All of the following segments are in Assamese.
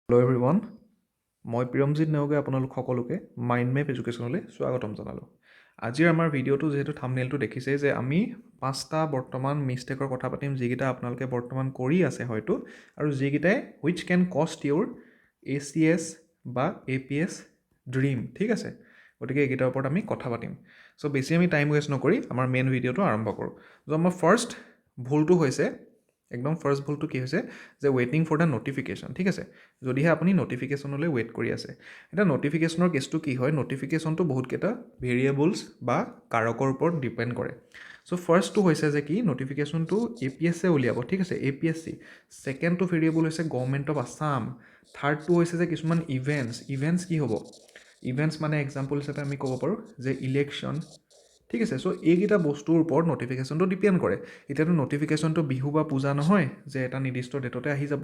হেল্ল' এভৰিৱান, মই প্ৰিয়মজিৎ নেওগে আপোনালোক সকলোকে মাইণ্ড মেপ এডুকেশ্যনলৈ স্বাগতম জনালোঁ। আজিৰ আমাৰ ভিডিঅ'টো যিহেতু থাম্বনেইলটো দেখিছেই যে আমি 5টা বৰ্তমান মিষ্টেকৰ কথা পাতিম, যিকেইটা আপোনালোকে বৰ্তমান কৰি আছে হয়তো, আৰু যিকেইটাই হুইচ কেন কষ্ট ইউৰ ACS বা APS ড্ৰিম। ঠিক আছে, গতিকে এইকেইটাৰ ওপৰত আমি কথা পাতিম। চ' বেছি আমি টাইম ৱেষ্ট নকৰি আমাৰ মেইন ভিডিঅ'টো আৰম্ভ কৰোঁ। চ' আমাৰ ফাৰ্ষ্ট ভুলটো হৈছে, একদম ফাৰ্ষ্ট ভুলটো কি হৈছে যে ৱেইটিং ফৰ দ্য নটিফিকেশ্যন। ঠিক আছে, যদিহে আপুনি নটিফিকেশ্যনলৈ ৱেইট কৰি আছে। এতিয়া নটিফিকেশ্যনৰ কেছটো কি হয়, নটিফিকেশ্যনটো বহুতকেইটা ভেৰিয়েবলছ বা কাৰকৰ ওপৰত ডিপেণ্ড কৰে। চ' ফাৰ্ষ্টটো হৈছে যে কি নটিফিকেশ্যনটো APSে উলিয়াব। ঠিক আছে, APSC। ছেকেণ্ডটো ভেৰিয়েবল হৈছে গভৰ্ণমেণ্ট অফ আছাম। থাৰ্ডটো হৈছে যে কিছুমান ইভেণ্টছ কি হ'ব, ইভেণ্টছ মানে এক্সাম্পল হিচাপে আমি ক'ব পাৰোঁ যে ইলেকশ্যন। ঠিক আছে, চ' এইকেইটা বস্তুৰ ওপৰত নটিফিকেশ্যনটো ডিপেণ্ড কৰে। এতিয়াতো নটিফিকেশ্যনটো বিহু বা পূজা নহয় যে এটা নিৰ্দিষ্ট ডেটতে আহি যাব।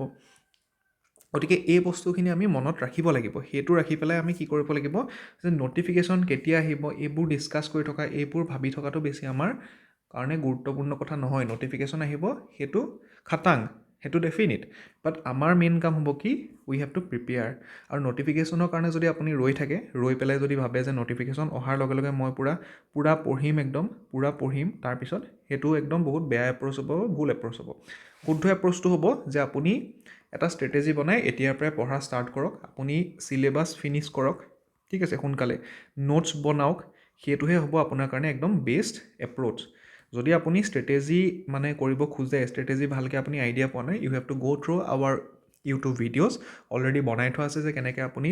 গতিকে এই বস্তুখিনি আমি মনত ৰাখিব লাগিব। সেইটো ৰাখি পেলাই আমি কি কৰিব লাগিব যে নটিফিকেশ্যন কেতিয়া আহিব এইবোৰ ডিছকাছ কৰি থকা, এইবোৰ ভাবি থকাটো বেছি আমাৰ কাৰণে গুৰুত্বপূৰ্ণ কথা নহয়। নটিফিকেশ্যন আহিব সেইটো খাটাং, সেইটো ডেফিনিট, বাট আমাৰ মেইন কাম হ'ব কি উই হেভ টু প্ৰিপেয়াৰ। আৰু নটিফিকেশ্যনৰ কাৰণে যদি আপুনি ৰৈ থাকে, ৰৈ পেলাই যদি ভাবে যে নটিফিকেশ্যন অহাৰ লগে লগে মই পূৰা পঢ়িম, একদম পূৰা পঢ়িম, তাৰপিছত সেইটো একদম বহুত বেয়া এপ্ৰ'চ হ'ব, ভুল এপ্ৰ'চ হ'ব। শুদ্ধ এপ্ৰ'চটো হ'ব যে আপুনি এটা ষ্ট্ৰেটেজি বনাই এতিয়াৰ পৰাই পঢ়া ষ্টাৰ্ট কৰক। আপুনি চিলেবাছ ফিনিছ কৰক, ঠিক আছে, সোনকালে নোটছ বনাওক। সেইটোহে হ'ব আপোনাৰ কাৰণে একদম বেষ্ট এপ্ৰ'চ। যদি আপুনি ষ্ট্ৰেটেজি মানে কৰিব খোজে, ষ্ট্ৰেটেজি ভালকৈ আপুনি আইডিয়া পোৱা নাই, you have to go' through our YouTube videos. Already বনাই থোৱা আছে যে কেনেকৈ আপুনি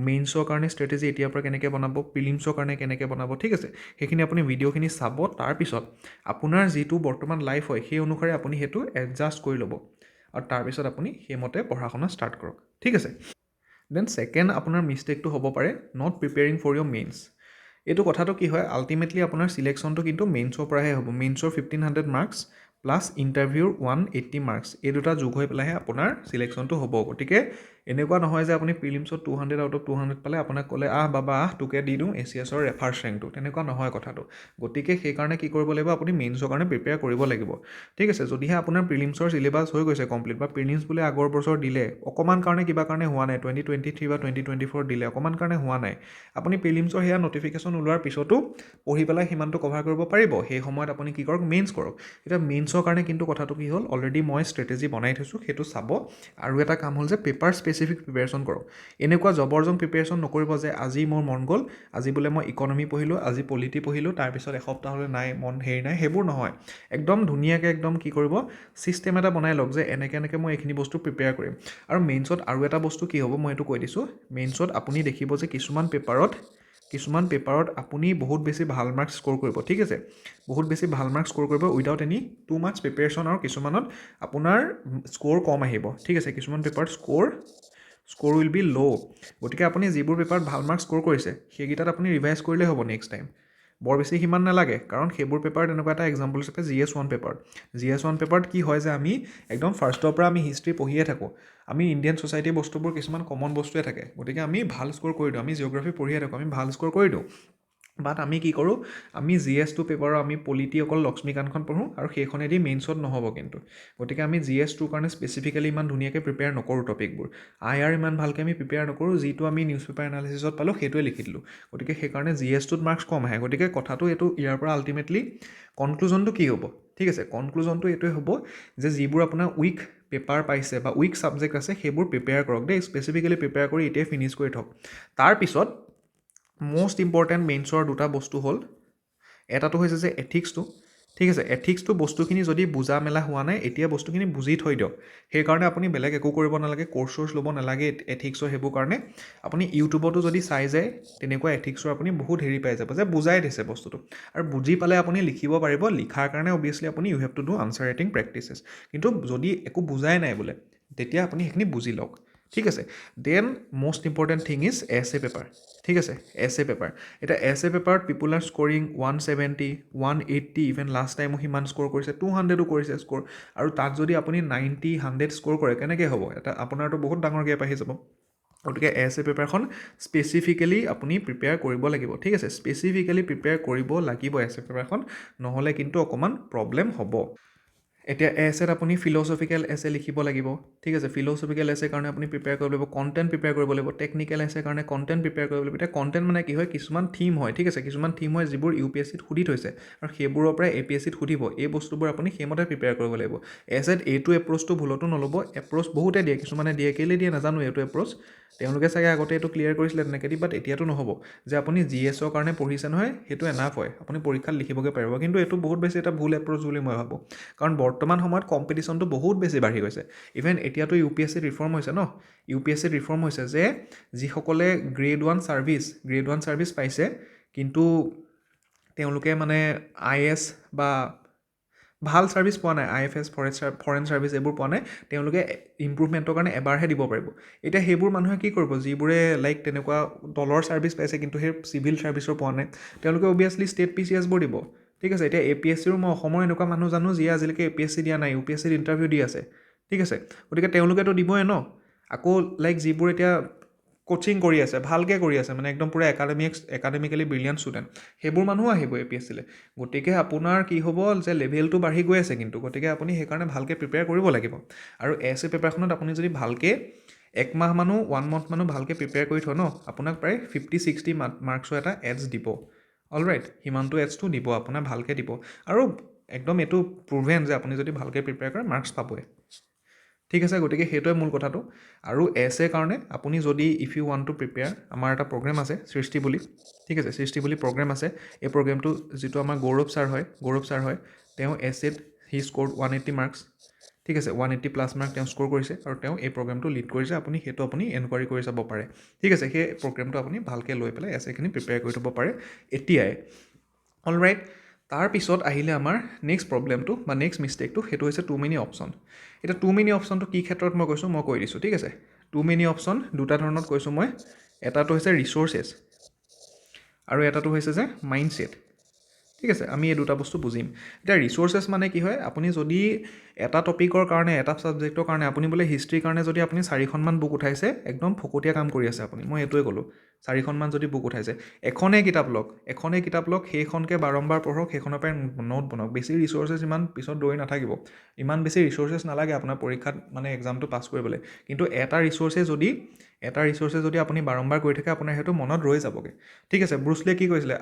মেইনছৰ কাৰণে ষ্ট্ৰেটেজি এতিয়াৰ পৰা কেনেকৈ বনাব, প্ৰিলিমছৰ কাৰণে কেনেকৈ বনাব। ঠিক আছে, সেইখিনি আপুনি ভিডিঅ'খিনি চাব। তাৰপিছত আপোনাৰ যিটো বৰ্তমান লাইফ হয় সেই অনুসাৰে আপুনি সেইটো এডজাষ্ট কৰি ল'ব, আৰু তাৰপিছত আপুনি সেইমতে পঢ়া শুনা ষ্টাৰ্ট কৰক। ঠিক আছে, দেন ছেকেণ্ড আপোনাৰ মিষ্টেকটো হ'ব পাৰে not preparing for your mains. এইটো কথাটো কি হয়, আল্টিমেটলি আপোনাৰ চিলেকশ্যনটো কিন্তু মেইনছৰ পৰাহে হ'ব। মেইনছৰ 1500 মাৰ্কছ প্লাছ ইণ্টাৰভিউৰ 180 মাৰ্কছ, এই দুটা যোগ হৈ পেলাইহে আপোনাৰ চিলেকশ্যনটো হ'ব। গতিকে এনেকুৱা নহয় যে আপুনি প্ৰিলিমছত 200 আউট অফ 200 পালে আপোনাক ক'লে বাবা তোকে দি দিওঁ ACSৰ ফাৰ্ষ্ট ৰেংকটো, তেনেকুৱা নহয় কথাটো। গতিকে সেইকাৰণে কি কৰিব লাগিব, আপুনি মেইনছৰ কাৰণে প্ৰিপেয়াৰ কৰিব লাগিব। ঠিক আছে, যদিহে আপোনাৰ প্ৰিলিমছৰ চিলেবাছ হৈ গৈছে কমপ্লিট, বা প্ৰিলিমছ বোলে আগৰ বছৰ দিলে, অকণমান কাৰণে কিবা কাৰণে হোৱা নাই, 2023 বা 2024 দিলে, অকণমান কাৰণে হোৱা নাই, আপুনি প্ৰিলিমছৰ সেয়া নটিফিকেশ্যন ওলোৱাৰ পিছতো পঢ়ি পেলাই সিমানটো কভাৰ কৰিব পাৰিব। সেই সময়ত আপুনি কি কৰক, মেইনছ কৰক। এতিয়া মেইনছৰ কাৰণে কিন্তু কথাটো কি হ'ল, অলৰেডি মই ষ্ট্ৰেটেজি বনাই থৈছোঁ, সেইটো চাব। আৰু এটা কাম হ'ল যে পেপাৰ স্পেচিফিক প্ৰিপেৰেশ্যন কৰক। এনেকুৱা জবৰজন প্ৰিপেৰেশ্যন নকৰিব যে আজি মোৰ মন গ'ল, আজি বোলে মই ইকনমি পঢ়িলোঁ, আজি পলিটি পঢ়িলোঁ, তাৰপিছত এসপ্তাহলৈ নাই মন, হেৰি নাই, সেইবোৰ নহয়। একদম ধুনীয়াকৈ একদম কি কৰিব, ছিষ্টেম এটা বনাই লওক যে এনেকৈ মই এইখিনি বস্তু প্ৰিপেয়াৰ কৰিম। আৰু মেইনছত আৰু এটা বস্তু কি হ'ব, মই এইটো কৈ দিছোঁ, মেইনছত আপুনি দেখিব যে কিছুমান পেপাৰত আপুনি বহুত বেছি ভাল মাৰ্কছ স্ক'ৰ কৰিব। ঠিক আছে, বহুত বেছি ভাল মাৰ্কছ স্ক'ৰ কৰিব without any too much preparation, আৰু কিছুমানত আপোনাৰ স্ক'ৰ কম আহিব। ঠিক আছে, কিছুমান পেপাৰত স্ক'ৰ উইল বি ল'। গতিকে আপুনি যিবোৰ পেপাৰত ভাল মাৰ্কছ স্ক'ৰ কৰিছে সেইকেইটাত আপুনি ৰিভাইজ কৰিলেই হ'ব নেক্সট টাইম। বৰ বেছি সিমান নালাগে, কাৰণ সেইবোৰ পেপাৰত এনেকুৱা এটা এক্সাম্পল হিচাপে GS1 পেপাৰত কি হয় যে আমি একদম ফাৰ্ষ্টৰ পৰা আমি হিষ্ট্ৰী পঢ়িয়ে থাকোঁ। আমি ইণ্ডিয়ান ছ'চাইটিৰ বস্তুবোৰ কিছুমান কমন বস্তুৱে থাকে, গতিকে আমি ভাল স্ক'ৰ কৰি দিওঁ। আমি জিঅ'গ্ৰাফী পঢ়িয়ে থাকোঁ, আমি ভাল স্ক'ৰ কৰি দিওঁ। বাট আমি কি কৰোঁ, আমি GS2 পেপাৰৰ আমি পলিটি অকল লক্ষ্মীকান্তখন পঢ়োঁ, আৰু সেইখনেদি মেইনছত নহ'ব কিন্তু। গতিকে আমি GS2ৰ কাৰণে স্পেচিফিকেলি ইমান ধুনীয়াকৈ প্ৰিপেয়াৰ নকৰোঁ টপিকবোৰ। IR ইমান ভালকৈ আমি প্ৰিপেয়াৰ নকৰোঁ, যিটো আমি নিউজ পেপাৰ এনালিচিছত পালোঁ সেইটোৱে লিখি দিলোঁ। গতিকে সেইকাৰণে GS2ত মাৰ্কছ কম আহে। গতিকে কথাটো এইটো, ইয়াৰ পৰা আল্টিমেটলি কনক্লুজনটো কি হ'ব, ঠিক আছে, কনক্লুজনটো এইটোৱে হ'ব যে যিবোৰ আপোনাৰ উইক পেপাৰ পাইছে বা উইক ছাবজেক্ট আছে সেইবোৰ প্ৰিপেয়াৰ কৰক দেই, স্পেচিফিকেলি প্ৰিপেয়াৰ কৰি এতিয়াই ফিনিছ কৰি থওক। তাৰপিছত মষ্ট ইম্পৰ্টেণ্ট মেইনছৰ দুটা বস্তু হ'ল, এটাটো হৈছে যে এথিক্সটো। ঠিক আছে, এথিক্সটো বস্তুখিনি যদি বুজা মেলা হোৱা নাই, এতিয়া বস্তুখিনি বুজি থৈ দিয়ক। সেইকাৰণে আপুনি বেলেগ একো কৰিব নালাগে, ক'ৰ্চ ল'ব নালাগে এথিক্সৰ। সেইবোৰ কাৰণে আপুনি ইউটিউবতো যদি চাই যায় তেনেকুৱা এথিক্সৰ আপুনি বহুত হেৰি পাই যাব যে বুজাই দিছে বস্তুটো, আৰু বুজি পালে আপুনি লিখিব পাৰিব। লিখাৰ কাৰণে অবভিয়াছলি আপুনি you have to do answer writing practices. কিন্তু যদি একো বুজাই নাই বোলে, তেতিয়া আপুনি সেইখিনি বুজি লওক। ঠিক আছে, then most important thing is essay paper. ঠিক আছে, এছে পেপাৰ। এতিয়া এছে পেপাৰত people are scoring 170, 180, even last টাইমো সিমান স্ক'ৰ কৰিছে, 200ও কৰিছে স্ক'ৰ। আৰু তাত যদি আপুনি 90, 100 স্ক'ৰ কৰে কেনেকৈ হ'ব, এটা আপোনাৰতো বহুত ডাঙৰ গেপ আহি যাব। গতিকে এছে পেপাৰখন স্পেচিফিকেলি আপুনি প্ৰিপেয়াৰ কৰিব লাগিব। ঠিক আছে, স্পেচিফিকেলি প্ৰিপেয়াৰ কৰিব লাগিব এছে পেপাৰখন, নহ'লে কিন্তু অকণমান প্ৰব্লেম হ'ব। এতিয়া এছেত আপুনি ফিল'চফিকেল এছে লিখিব লাগিব, ঠিক আছে। ফিল'চফিকেল এছে কাৰণে আপুনি প্ৰিপেয়াৰ কৰিব লাগিব, কণ্টেণ্ট প্ৰিপেয়াৰ কৰিব লাগিব, টেকনিকেল এছে কাৰণে কণ্টেণ্ট প্ৰিপেয়াৰ কৰিব লাগিব। এতিয়া কণ্টেণ্ট মানে কি হয়, কিছুমান থিম হয়, ঠিক আছে, কিছুমান থিম হয় যিবোৰ UPSCত সুধি থৈছে আৰু সেইবোৰৰ পৰাই APSCত সুধিব। এই বস্তুবোৰ আপুনি সেইমতে প্ৰিপেয়াৰ কৰিব লাগিব। এছেত এইটো এপ্ৰ'চটো ভুলতো নল'ব, এপ্ৰ'চ বহুতে দিয়ে, কিছুমানে দিয়ে, কেলৈ দিয়ে নাজানো এইটো এপ্ৰ'চ, তেওঁলোকে চাগে আগতে এইটো ক্লিয়াৰ কৰিছিলে তেনেকৈ দি, বাট এতিয়াতো নহ'ব যে আপুনি GSৰ কাৰণে পঢ়িছে নহয় সেইটো এনাফ হয়, আপুনি পৰীক্ষাত লিখিবগৈ পাৰিব। কিন্তু এইটো বহুত বেছি এটা ভুল এপ্ৰ'চ বুলি মই ভাবোঁ, কাৰণ বৰ্তমান সময়ত কম্পিটিশ্যনটো বহুত বেছি বাঢ়ি গৈছে। ইভেন এতিয়াতো UPSCত ৰিফৰ্ম হৈছে ন, UPSCত ৰিফৰ্ম হৈছে যে যিসকলে গ্ৰেড 1 ছাৰ্ভিচ পাইছে কিন্তু তেওঁলোকে মানে IS বা ভাল ছাৰ্ভিচ পোৱা নাই, IFS ফৰেন ছাৰ্ভিচ এইবোৰ পোৱা নাই, তেওঁলোকে ইম্প্ৰুভমেণ্টৰ কাৰণে এবাৰহে দিব পাৰিব। এতিয়া সেইবোৰ মানুহে কি কৰিব, যিবোৰে লাইক তেনেকুৱা তলৰ ছাৰ্ভিচ পাইছে কিন্তু সেই চিভিল ছাৰ্ভিচৰ পোৱা নাই, তেওঁলোকে অভিয়াছলি ষ্টেট PCSবোৰ দিব, ঠিক আছে। এতিয়া APSCৰো মই অসমৰ এনেকুৱা মানুহ জানো যিয়ে আজিলৈকে APSC দিয়া নাই, UPSCত ইণ্টাৰভিউ দি আছে, ঠিক আছে। গতিকে তেওঁলোকেতো দিবই ন। আকৌ লাইক যিবোৰ এতিয়া কোচিং কৰি আছে, ভালকৈ কৰি আছে, মানে একদম পূৰা একাডেমিকেলি ব্ৰিলিয়াণ্ট ষ্টুডেণ্ট, সেইবোৰ মানুহো আহিব APSCলৈ। গতিকে আপোনাৰ কি হ'ব যে লেভেলটো বাঢ়ি গৈ আছে কিন্তু, গতিকে আপুনি সেইকাৰণে ভালকৈ প্ৰিপেয়াৰ কৰিব লাগিব। আৰু এছে পেপাৰখনত আপুনি যদি ভালকৈ 1 মাহ মানো 1 মান্থ মানো ভালকৈ প্ৰিপেয়াৰ কৰি থয় ন, আপোনাক প্ৰায় 50-60 মাৰ্কছৰ এটা এডছ দিব। অলৰাইট, সিমানটো এডছটো দিব, আপোনাৰ ভালকৈ দিব। আৰু একদম এইটো প্ৰুভেন যে আপুনি যদি ভালকৈ প্ৰিপেয়াৰ কৰে মাৰ্কছ পাবই, ঠিক আছে। গতিকে সেইটোৱে মূল কথাটো। আৰু এছে কাৰণে আপুনি যদি if you want to prepare, আমাৰ এটা প্ৰগ্ৰেম আছে সৃষ্টি বুলি, ঠিক আছে, সৃষ্টি বুলি প্ৰগ্ৰেম আছে। এই প্ৰগ্ৰেমটো যিটো আমাৰ গৌৰৱ ছাৰ হয়, তেওঁ এছেত হি স্ক'ৰ্ড 180 মাৰ্কছ, ঠিক আছে, 180+ মাৰ্ক তেওঁ স্ক'ৰ কৰিছে আৰু তেওঁ এই প্ৰগ্ৰেমটো লিড কৰিছে। সেইটো আপুনি এনকুৱাৰী কৰি চাব পাৰে, ঠিক আছে। সেই প্ৰগ্ৰেমটো আপুনি ভালকৈ লৈ পেলাই এছেখিনি প্ৰিপেয়াৰ কৰি থ'ব পাৰে এতিয়াই। অলৰাইট, তাৰপিছত আহিলে আমাৰ নেক্সট প্ৰব্লেমটো বা নেক্সট মিষ্টেকটো, সেইটো হৈছে টু মেনি অপশ্যন। এতিয়া টু মেনি অপশ্যনটো কি ক্ষেত্ৰত মই কৈছোঁ মই কৈ দিছোঁ, ঠিক আছে। টু মেনি অপশ্যন দুটা ধৰণত কৈছোঁ মই, এটাটো হৈছে ৰিচ'ৰ্চেছ আৰু এটাটো হৈছে যে মাইণ্ডছেট, ঠিক আছে। আমি এই দুটা বস্তু বুজিম। এতিয়া ৰিচ'ৰ্চেছ মানে কি হয়, আপুনি যদি এটা টপিকৰ কাৰণে, এটা ছাবজেক্টৰ কাৰণে, আপুনি বোলে হিষ্ট্ৰীৰ কাৰণে যদি আপুনি 4খনমান বুক উঠাইছে, একদম ফকতীয়া কাম কৰি আছে আপুনি, মই এইটোৱে ক'লোঁ। 4খনমান যদি বুক উঠাইছে, এখনেই কিতাপ লওক, সেইখনকে বাৰম্বাৰ পঢ়ক, সেইখনৰ পৰাই নোট বনাওক। বেছি ৰিচ'ৰ্চেছ ইমান পিছত দৌৰি নাথাকিব, ইমান বেছি ৰিচ'ৰ্চেছ নালাগে আপোনাৰ পৰীক্ষাত মানে এক্সামটো পাছ কৰিবলৈ। কিন্তু এটা ৰিচ'ৰ্চে যদি আপুনি বাৰম্বাৰ কৰি থাকে, আপোনাৰ সেইটো মনত ৰৈ যাবগৈ, ঠিক আছে। ব্ৰুচলিয়ে কি কৈছিলে,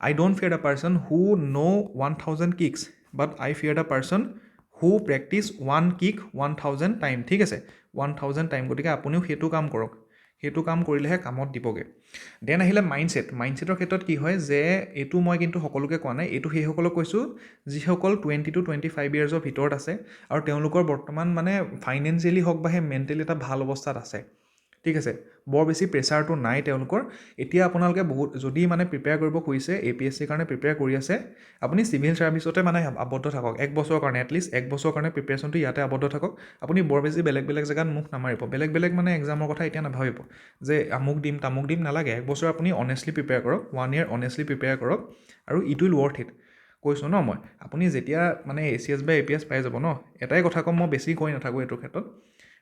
I don't fear the person who know 1000 kicks, but I fear the person who practice 1 kick 1000 time, ঠিক আছে, 1000 time। গতিকে আপুনিও সেইটো কাম কৰক, সেইটো কাম কৰিলেহে কামত দিবগৈ। দেন আহিলে মাইণ্ডছেটৰ ক্ষেত্ৰত কি হয় যে, এইটো মই কিন্তু সকলোকে কোৱা নাই, এইটো সেইসকলক কৈছোঁ যিসকল 20 to 25 ইয়াৰ্ছৰ ভিতৰত আছে আৰু তেওঁলোকৰ বৰ্তমান মানে ফাইনেন্সিয়েলি হওক বা সেই মেণ্টেলি এটা ভাল অৱস্থাত আছে, ঠিক আছে, বৰ বেছি প্ৰেছাৰটো নাই তেওঁলোকৰ। এতিয়া আপোনালোকে যদি মানে প্ৰিপেয়াৰ কৰিব খুজিছে, APSCৰ কাৰণে প্ৰিপেয়াৰ কৰি আছে, আপুনি চিভিল ছাৰ্ভিচতে মানে আবদ্ধ থাকক 1 বছৰৰ কাৰণে, এটলিষ্ট 1 বছৰৰ কাৰণে প্ৰিপেয়াৰেশ্যনটো ইয়াতে আবদ্ধ থাকক। আপুনি বৰ বেছি বেলেগ জেগাত মুখ নামাৰিব, বেলেগ মানে এক্সামৰ কথা এতিয়া নাভাবিব যে আমুক দিম তামুক দিম, নালাগে। 1 বছৰ আপুনি অনেষ্টলি প্ৰিপেয়াৰ কৰক, 1 year অনেষ্টলি প্ৰিপেয়াৰ কৰক, আৰু ইট উইল ৱৰ্থ ইট। কৈছোঁ ন মই, আপুনি যেতিয়া মানে ACS বা APS পাই যাব ন, এটাই কথা ক'ম, মই বেছি কৈ নাথাকোঁ এইটো ক্ষেত্ৰত,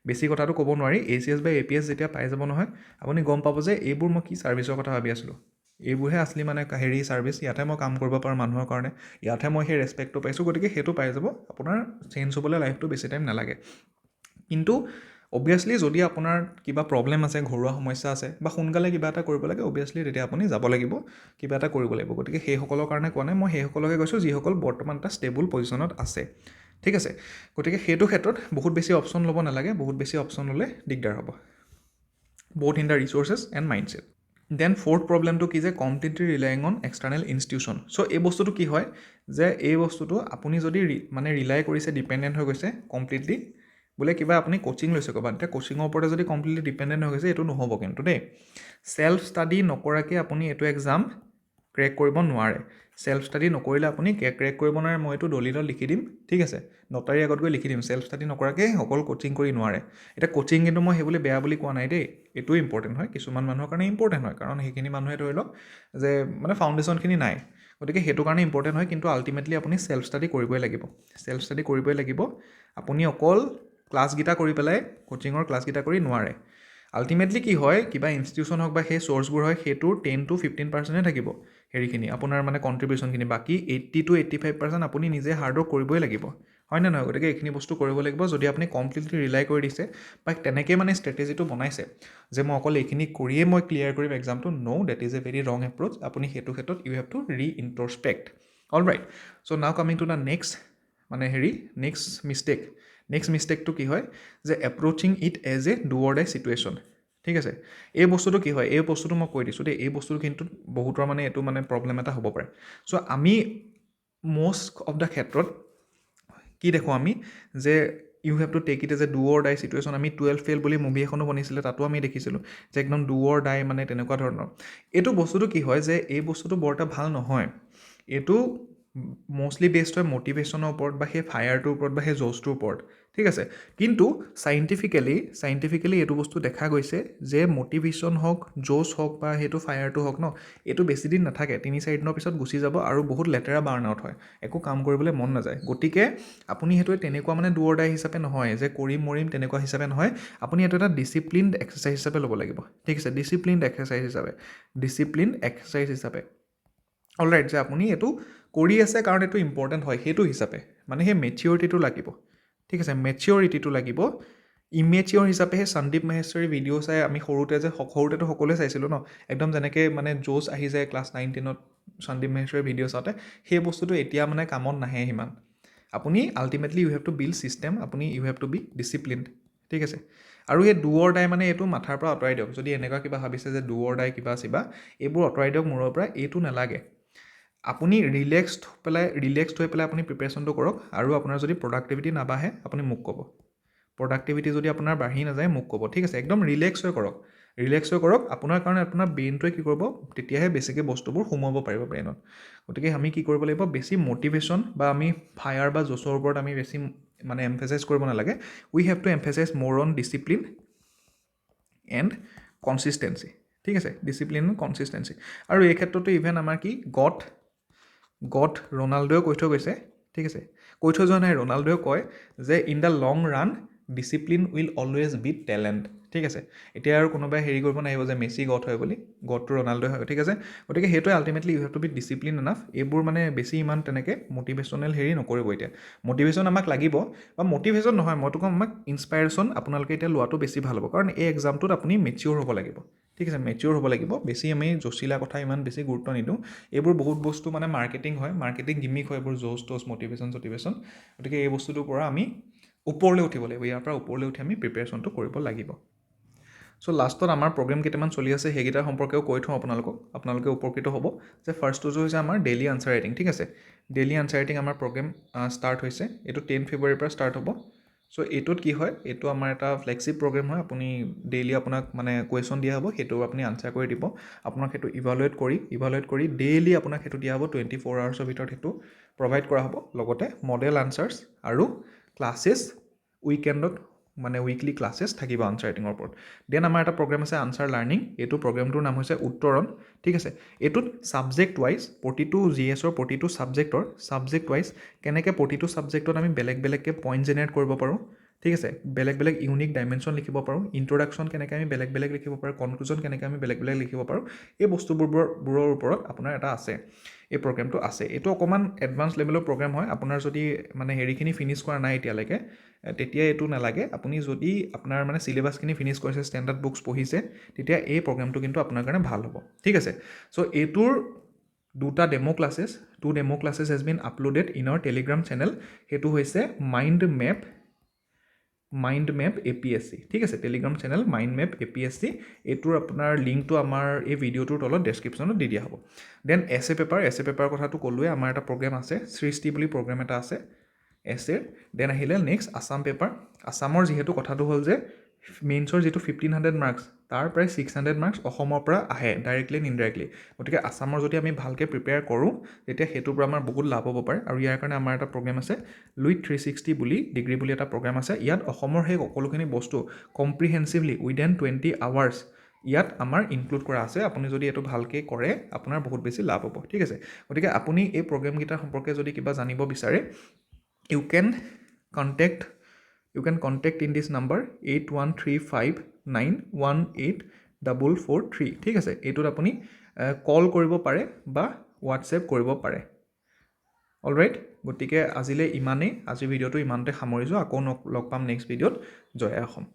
বেছি কথাটো ক'ব নোৱাৰি। ACS বা APS যেতিয়া পাই যাব নহয়, আপুনি গম পাব যে এইবোৰ মই কি ছাৰ্ভিচৰ কথা ভাবি আছিলোঁ, এইবোৰহে আছলি মানে ছাৰ্ভিচ, ইয়াতে মই কাম কৰিব পাৰোঁ মানুহৰ কাৰণে, ইয়াতহে মই সেই ৰেচপেক্টটো পাইছোঁ। গতিকে সেইটো পাই যাব, আপোনাৰ চেঞ্জ হ'বলৈ লাইফটো বেছি টাইম নালাগে। কিন্তু অবভিয়াছলি যদি আপোনাৰ কিবা প্ৰব্লেম আছে, ঘৰুৱা সমস্যা আছে, বা সোনকালে কিবা এটা কৰিব লাগে, অবভিয়াছলি তেতিয়া আপুনি যাব লাগিব, কিবা এটা কৰিব লাগিব। গতিকে সেইসকলৰ কাৰণে কোৱা নাই, মই সেইসকলকে কৈছোঁ যিসকল বৰ্তমান এটা ষ্টেবল পজিশ্যনত আছে, ঠিক আছে। গতিকে সেইটো ক্ষেত্ৰত বহুত বেছি অপশ্যন ল'ব নালাগে, বহুত বেছি অপশ্যন ল'লে দিগদাৰ হ'ব, both in the resources and mindset. Then fourth প্ৰব্লেমটো কি যে completely relying on external institution. So' এই বস্তুটো কি হয় যে, এই বস্তুটো আপুনি যদি মানে ৰিলাই কৰিছে, ডিপেণ্ডেণ্ট হৈ গৈছে কমপ্লিটলি, বোলে কিবা আপুনি কোচিং লৈছে ক'ৰবাত, এতিয়া কোচিঙৰ ওপৰতে যদি কমপ্লিটলি ডিপেণ্ডেণ্ট হৈ গৈছে, এইটো নহ'ব কিন্তু দেই। ছেল্ফ ষ্টাডি নকৰাকৈ আপুনি এইটো এক্সাম ক্ৰেক কৰিব নোৱাৰে। ছেল্ফ ষ্টাডি নকৰিলে আপুনি ক্ৰেক কৰিব নোৱাৰে, মই এইটো দলিলত লিখি দিম, ঠিক আছে, নটাৰী আগত গৈ লিখি দিম, ছেল্ফ ষ্টাডি নকৰাকৈ অকল কোচিং কৰি নোৱাৰে। এতিয়া কোচিং কিন্তু মই সেই বুলি বেয়া বুলি কোৱা নাই দেই, এইটোও ইম্পৰ্টেণ্ট হয়, কিছুমান মানুহৰ কাৰণে ইম্পৰ্টেণ্ট হয়, কাৰণ সেইখিনি মানুহে ধৰি লওক যে মানে ফাউণ্ডেশ্যনখিনি নাই, গতিকে সেইটো কাৰণে ইম্পৰ্টেণ্ট হয়। কিন্তু আল্টিমেটলি আপুনি ছেল্ফ ষ্টাডি কৰিবই লাগিব, আপুনি অকল ক্লাছকেইটা কৰি পেলাই কোচিঙৰ ক্লাছকেইটা কৰি নোৱাৰে। আল্টিমেটলি কি হয়, কিবা ইনষ্টিটিউশ্যন হওক বা সেই চ'ৰ্চবোৰ হয়, সেইটোৰ 10 to 15% থাকিব, হেৰিখিনি আপোনাৰ মানে কণ্ট্ৰিবিউশ্যনখিনি, বাকী 80 to 85% আপুনি নিজে হাৰ্ড ৱৰ্ক কৰিবই লাগিব, হয় নে নহয়? গতিকে এইখিনি বস্তু কৰিব লাগিব। যদি আপুনি কমপ্লিটলি ৰিলাই কৰি দিছে বা তেনেকৈ মানে ষ্ট্ৰেটেজিটো বনাইছে যে মই অকল এইখিনি কৰিয়ে মই ক্লিয়াৰ কৰিম এক্সামটো, ন' ডেট ইজ এ ভেৰি ৰং এপ্ৰ'চ। আপুনি সেইটো ক্ষেত্ৰত ইউ হেভ টু ৰি ইণ্ট্ৰস্পেক্ট। All right, so' now coming to the next মানে নেক্সট মিষ্টেকটো কি হয় যে approaching it as a do or die situation. ঠিক আছে, এই বস্তুটো কি হয়, এই বস্তুটো মই কৈ দিছোঁ দেই, এই বস্তুটো কিন্তু বহুতৰ মানে এইটো মানে প্ৰব্লেম এটা হ'ব পাৰে। চ' আমি মষ্ট অফ দ্য ক্ষেত্ৰত কি দেখোঁ আমি যে you have to take it as a do or die situation. আমি 12 ফেইল বুলি মুভি এখনো বনিছিলে, তাতো আমি দেখিছিলোঁ যে একদম ডু অৰ ডাই মানে তেনেকুৱা ধৰণৰ। এইটো বস্তুটো কি হয় যে এই বস্তুটো বৰ এটা ভাল নহয়। এইটো মষ্টলি বেছড হয় মটিভেশ্যনৰ ওপৰত বা সেই ফায়াৰটোৰ ওপৰত বা সেই জ'চটোৰ ওপৰত। ঠিক আছে, কিন্তু চাইণ্টিফিকেলি এইটো বস্তু দেখা গৈছে যে মটিভেশ্যন হওক, জ'চ হওক বা সেইটো ফায়াৰটো হওক ন, এইটো বেছি দিন নাথাকে, 3-4 দিনৰ পিছত গুচি যাব আৰু বহুত লেতেৰা বাৰ্ণ আউট হয়, একো কাম কৰিবলৈ মন নাযায়। গতিকে আপুনি সেইটো তেনেকুৱা মানে ডু অৰ ডাই হিচাপে নহয় যে কৰিম মৰিম তেনেকুৱা হিচাপে নহয়, আপুনি এইটো এটা ডিচিপ্লিনড এক্সাৰচাইজ হিচাপে ল'ব লাগিব। ঠিক আছে, ডিচিপ্লিনড এক্সাৰচাইজ হিচাপে অলৰাইট, যে আপুনি এইটো কৰি আছে কাৰণ এইটো ইম্পৰ্টেণ্ট হয় সেইটো হিচাপে, মানে সেই মেচিয়ৰিটিটো লাগিব। ঠিক আছে, মেচিয়ৰিটিটো লাগিব। ইমেচিয়ৰ হিচাপে সেই সন্দীপ মাহেশ্বৰী ভিডিঅ' চাই আমি সৰুতেতো সকলোৱে চাইছিলোঁ ন, একদম যেনেকৈ মানে জ'চ আহি যায় ক্লাছ 9-10ত সন্দীপ মাহেশ্বৰী ভিডিঅ' চাওঁতে, সেই বস্তুটো এতিয়া মানে কামত নাহে সিমান। আপুনি ultimately you have to build system, আপুনি you have to be disciplined. ঠিক আছে, আৰু এই ডু অৰ ডাই মানে এইটো মাথাৰ পৰা আঁতৰাই দিয়ক। যদি এনেকুৱা কিবা ভাবিছে যে ডু অৰ ডাই কিবা চিবা, এইবোৰ আঁতৰাই দিয়ক মূৰৰ পৰা, এইটো নালাগে। আপুনি ৰিলেক্সড হৈ পেলাই আপুনি প্ৰিপেৰেশ্যনটো কৰক, আৰু আপোনাৰ যদি প্ৰডাক্টিভিটি নাবাঢ়ে আপুনি মোক ক'ব। প্ৰডাক্টিভিটি যদি আপোনাৰ বাঢ়ি নাযায় মোক ক'ব। ঠিক আছে, একদম ৰিলেক্স হৈ কৰক। আপোনাৰ কাৰণে আপোনাৰ ব্ৰেইনটোৱে কি কৰিব, তেতিয়াহে বেছিকৈ বস্তুবোৰ সোমাব পাৰিব ব্ৰেইনত। গতিকে আমি কি কৰিব লাগিব, বেছি মটিভেশ্যন বা আমি ফায়াৰ বা জ'চৰ ওপৰত আমি বেছি মানে এমফেচাইজ কৰিব নালাগে। উই হেভ টু এমফেচাইজ মোৰ অন ডিচিপ্লিন এণ্ড কনচিষ্টেঞ্চি। ঠিক আছে, ডিচিপ্লিন এণ্ড কনচিষ্টেঞ্চি। আৰু এই ক্ষেত্ৰতো ইভেন আমাৰ কি গড ৰনাল্ডোৱেও কৈ থৈ গৈছে। ঠিক আছে, কৈ থৈ যোৱা নাই, ৰনাল্ডোৱেও কয় যে in the long run discipline will always beat talent. ঠিক আছে, এতিয়া আৰু কোনোবাই হেৰি কৰিব নাহিব যে মেছি গড হয় বুলি, গডটো ৰনাল্ডো হয়। ঠিক আছে, গতিকে সেইটোৱে ultimately you have to be discipline enough. এইবোৰ মানে বেছি ইমান তেনেকৈ মটিভেশ্যনেল হেৰি নকৰিব। এতিয়া মটিভেশ্যন আমাক লাগিব, বা মটিভেশ্যন নহয়, মইতো ক'ম আমাক ইনস্পাইৰেশ্যন আপোনালোকে এতিয়া লোৱাটো বেছি ভাল হ'ব, কাৰণ এই এক্সামটোত আপুনি মেচিয়ৰ হ'ব লাগিব। ঠিক আছে, মেচিয়ৰ হ'ব লাগিব। বেছি আমি জচিলা কথা ইমান বেছি গুৰুত্ব নিদিওঁ। এইবোৰ বহুত বস্তু মানে মাৰ্কেটিং হয়, মাৰ্কেটিং গিমিক হয় এইবোৰ, জ'চ ট'চ মটিভেশ্যন। গতিকে এই বস্তুটোৰ পৰা আমি ওপৰলৈ উঠিব লাগিব, ইয়াৰ পৰা ওপৰলৈ উঠি আমি প্ৰিপেৰেশ্যনটো কৰিব লাগিব। চ' লাষ্টত আমাৰ প্ৰগ্ৰেম কেইটামান চলি আছে, সেইকেইটাৰ সম্পৰ্কেও কৈ থওঁ আপোনালোকে উপকৃত হ'ব। যে ফাৰ্ষ্টটো হৈছে আমাৰ ডেইলি আনচাৰ ৰাইটিং। ঠিক আছে, ডেইলি আনচাৰ ৰাইটিং আমাৰ প্ৰগ্ৰেম ষ্টাৰ্ট হৈছে, এইটো 10 ফেব্ৰুৱাৰীৰ পৰা ষ্টাৰ্ট হ'ব। চ' এইটোত কি হয়, এইটো আমাৰ এটা ফ্লেক্সিব প্ৰগ্ৰেম হয়। আপুনি ডেইলি আপোনাক মানে কুৱেশ্যন দিয়া হ'ব, সেইটো আপুনি আনচাৰ কৰি দিব। আপোনাক সেইটো ইভালুৱেট কৰি ডেইলি আপোনাক সেইটো দিয়া হ'ব, 24 আৱাৰ্ছৰ ভিতৰত সেইটো প্ৰভাইড কৰা হ'ব। লগতে মডেল আনচাৰ্ছ আৰু ক্লাছেছ উইকেণ্ডত মানে উইকলি ক্লাছেছ থাকিব আনচাৰ ৰাইটিঙৰ ওপৰত। দেন আমাৰ এটা প্ৰগ্ৰেম আছে আনচাৰ লাৰ্ণিং, এইটো প্ৰগ্ৰেমটোৰ নাম হৈছে উত্তৰণ। ঠিক আছে, এইটোত ছাবজেক্ট ৱাইজ প্ৰতিটো GSৰ প্ৰতিটো ছাবজেক্ট ৱাইজ কেনেকৈ প্ৰতিটো ছাবজেক্টত আমি বেলেগকৈ পইণ্ট জেনেৰেট কৰিব পাৰোঁ। ঠিক আছে, বেলেগ ইউনিক ডাইমেনশ্যন লিখিব পাৰোঁ, ইন্ট্ৰডাকশ্যন কেনেকৈ আমি বেলেগ লিখিব পাৰোঁ, কনক্লুজন কেনেকৈ আমি বেলেগ লিখিব পাৰোঁ, এই বস্তুবোৰৰ ওপৰত আপোনাৰ এটা আছে, এই প্ৰগ্ৰেমটো আছে। এইটো অকণমান এডভান্স লেভেলৰ প্ৰগ্ৰেম হয়। আপোনাৰ যদি মানে হেৰিখিনি ফিনিছ কৰা নাই এতিয়ালৈকে, তেতিয়া এইটো নালাগে। আপুনি যদি আপোনাৰ মানে চিলেবাছখিনি ফিনিছ কৰিছে, ষ্টেণ্ডাৰ্ড বুকছ পঢ়িছে, তেতিয়া এই প্ৰগ্ৰেমটো কিন্তু আপোনাৰ কাৰণে ভাল হ'ব। ঠিক আছে, চ' এইটোৰ 2টা demo classes has been uploaded in our Telegram channel. সেইটো হৈছে মাইণ্ড মেপ APSC। ঠিক আছে, Telegram channel mind map APSC। এইটোৰ আপোনাৰ লিংকটো আমাৰ এই ভিডিঅ'টোৰ তলত ডেছক্ৰিপশ্যনত দি দিয়া হ'ব। দেন এছে পেপাৰ কথাটো ক'লোৱে, আমাৰ এটা প্ৰগ্ৰেম আছে, সৃষ্টি বুলি প্ৰগ্ৰেম এটা আছে এছেৰ। দেন আহিলে নেক্সট আছাম পেপাৰ। আছামৰ যিহেতু কথাটো হ'ল যে মেইনছৰ যিটো 1500 মাৰ্কছ, তাৰ প্ৰায় 600 মাৰ্কছ অসমৰ পৰা আহে ডাইৰেক্টলি এণ্ড ইনডাইৰেক্টলি। গতিকে আছামৰ যদি আমি ভালকৈ প্ৰিপেয়াৰ কৰোঁ, তেতিয়া সেইটোৰ পৰা আমাৰ বহুত লাভ হ'ব পাৰে। আৰু ইয়াৰ কাৰণে আমাৰ এটা প্ৰগ্ৰেম আছে লুইথ 360 ডিগ্ৰী বুলি এটা প্ৰগ্ৰেম আছে। ইয়াত অসমৰ সেই সকলোখিনি বস্তু কম্প্ৰিহেনচিভলি উইদিন 20 আৱাৰ্ছ ইয়াত আমাৰ ইনক্লুড কৰা আছে। আপুনি যদি এইটো ভালকৈ কৰে, আপোনাৰ বহুত বেছি লাভ হ'ব। ঠিক আছে, গতিকে আপুনি এই প্ৰগ্ৰেমকেইটাৰ সম্পৰ্কে যদি কিবা জানিব বিচাৰে, you can contact in this number 8135918443। ঠিক আছে, এইটোত আপুনি কল কৰিব পাৰে বা হোৱাটছএপ কৰিব পাৰে। অলৰাইট, গতিকে আজিলৈ ইমানেই। আজিৰ ভিডিঅ'টো ইমানতে সামৰিছোঁ। আকৌ লগ পাম নেক্সট ভিডিঅ'ত। জয় অসম।